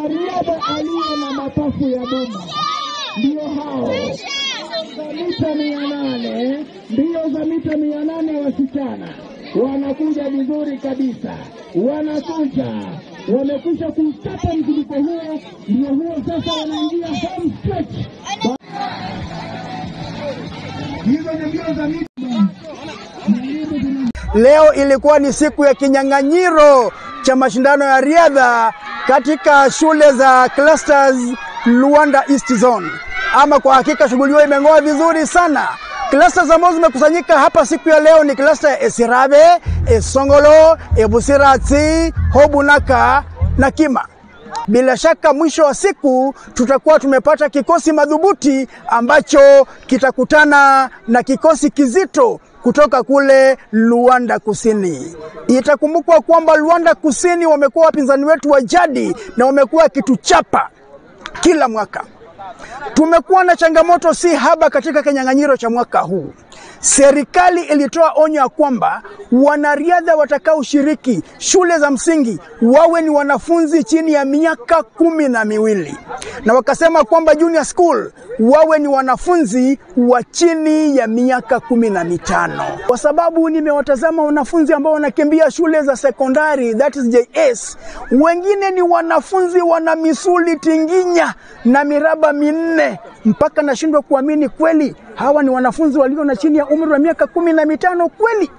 mwanariadha aliye na mapafu ya bomba. Ndio hao za mita 800, mbio za mita 800 wasichana wanakuja vizuri kabisa, wanakuja, wamekwisha kustapa mzunguko huo, ndio huo sasa wanaingia home stretch. Hizo ni mbio za mita. Leo ilikuwa ni siku ya kinyang'anyiro cha mashindano ya riadha katika shule za clusters Luanda East Zone. Ama kwa hakika shughuli hiyo imeng'oa vizuri sana. Clusters ambazo zimekusanyika hapa siku ya leo ni cluster ya Esirabe, Esongolo, Ebusiratsi, Hobunaka na Kima. Bila shaka mwisho wa siku tutakuwa tumepata kikosi madhubuti ambacho kitakutana na kikosi kizito kutoka kule Luanda Kusini. Itakumbukwa kwamba Luanda Kusini wamekuwa wapinzani wetu wa jadi na wamekuwa kituchapa kila mwaka. Tumekuwa na changamoto si haba katika kinyang'anyiro cha mwaka huu. Serikali ilitoa onyo ya kwamba wanariadha watakaoshiriki shule za msingi wawe ni wanafunzi chini ya miaka 12, na wakasema kwamba junior school wawe ni wanafunzi wa chini ya miaka 15. Kwa sababu nimewatazama wanafunzi ambao wanakimbia shule za sekondari, that is JS, wengine ni wanafunzi wana misuli tinginya na miraba minne, mpaka nashindwa kuamini kweli hawa ni wanafunzi walio na chini ya umri wa miaka 15 kweli.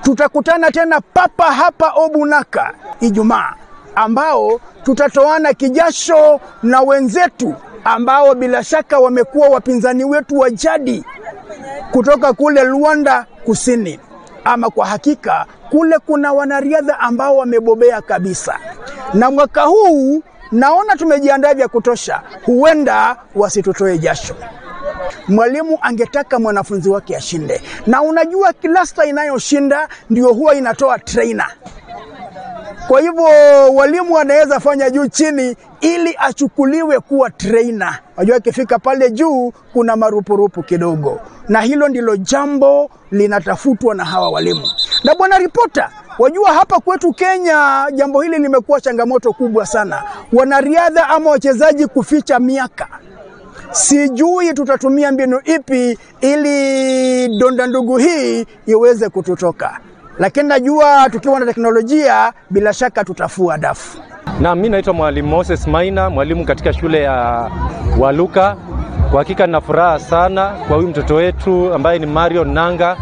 Tutakutana tena papa hapa Obunaka Ijumaa, ambao tutatoana kijasho na wenzetu ambao bila shaka wamekuwa wapinzani wetu wa jadi kutoka kule Luanda Kusini. Ama kwa hakika kule kuna wanariadha ambao wamebobea kabisa, na mwaka huu naona tumejiandaa vya kutosha, huenda wasitutoe jasho. Mwalimu angetaka mwanafunzi wake ashinde, na unajua cluster inayoshinda ndio huwa inatoa trainer. Kwa hivyo walimu wanaweza fanya juu chini ili achukuliwe kuwa trainer. Unajua ikifika pale juu kuna marupurupu kidogo, na hilo ndilo jambo linatafutwa na hawa walimu. Na bwana ripota, wajua hapa kwetu Kenya jambo hili limekuwa changamoto kubwa sana. Wanariadha ama wachezaji kuficha miaka. Sijui tutatumia mbinu ipi ili donda ndugu hii iweze kututoka. Lakini najua tukiwa na teknolojia bila shaka tutafua dafu. Na mimi naitwa Mwalimu Moses Maina, mwalimu katika shule ya Waluka. Kwa hakika nina furaha sana kwa huyu mtoto wetu ambaye ni Marion Nanga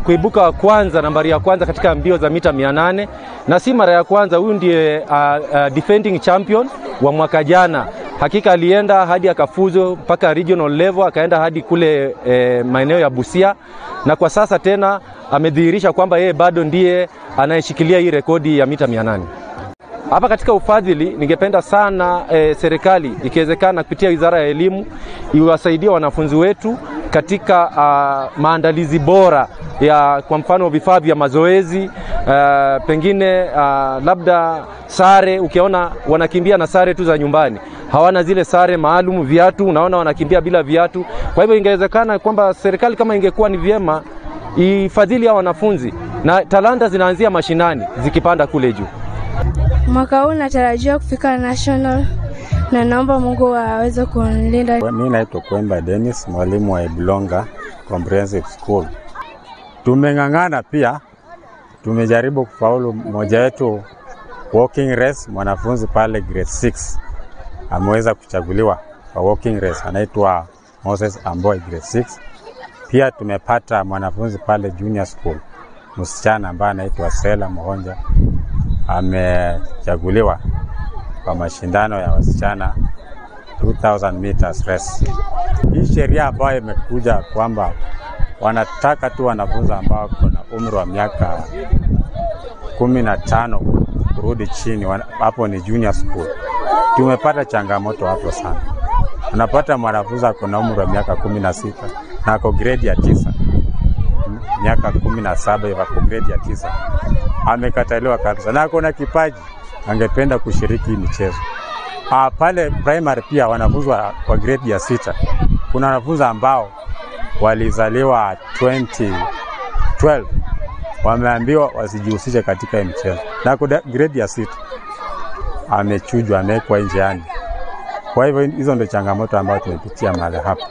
kuibuka wa kwanza, nambari ya kwanza katika mbio za mita 800, na si mara ya kwanza. Huyu ndiye defending champion wa mwaka jana. Hakika alienda hadi akafuzu mpaka regional level, akaenda hadi kule maeneo ya Busia, na kwa sasa tena amedhihirisha kwamba yeye bado ndiye anayeshikilia hii rekodi ya mita 800. Hapa katika ufadhili ningependa sana serikali ikiwezekana kupitia Wizara ya Elimu iwasaidie wanafunzi wetu katika maandalizi bora ya kwa mfano vifaa vya mazoezi, pengine labda sare. Ukiona wanakimbia na sare tu za nyumbani, hawana zile sare maalum, viatu, unaona wanakimbia bila viatu. Kwa hivyo ingewezekana kwamba serikali kama ingekuwa ni vyema ifadhili ya wanafunzi, na talanta zinaanzia mashinani zikipanda kule juu. Mwaka huu natarajia kufika national, na naomba Mungu aweze kunilinda. Mimi naitwa Kwemba Dennis, mwalimu wa Iblonga Comprehensive School. Tumeng'ang'ana pia, tumejaribu kufaulu. Mmoja wetu walking race, mwanafunzi pale grade 6 ameweza kuchaguliwa kwa walking race, anaitwa Moses Amboy grade 6. Pia tumepata mwanafunzi pale junior school, msichana ambaye anaitwa Sela Mohonja, amechaguliwa kwa mashindano ya wasichana 2000 meters race. Hii sheria ambayo imekuja kwamba wanataka tu wanafunzi ambao kuna umri wa miaka 15 kurudi chini, hapo ni junior school. Tumepata changamoto hapo sana. Unapata mwanafunzi kuna umri wa miaka 16 na ako grade ya 9, miaka 17 yuko grade ya 9, amekataliwa kabisa, na kuna kipaji angependa kushiriki michezo. Pale primary pia wanafunzi wa grade ya 6, kuna wanafunzi ambao walizaliwa 2012 wameambiwa wasijihusishe katika michezo, na grade ya 6 amechujwa, amewekwa njiani. Kwa hivyo hizo ndio changamoto ambazo tumepitia mahali hapa.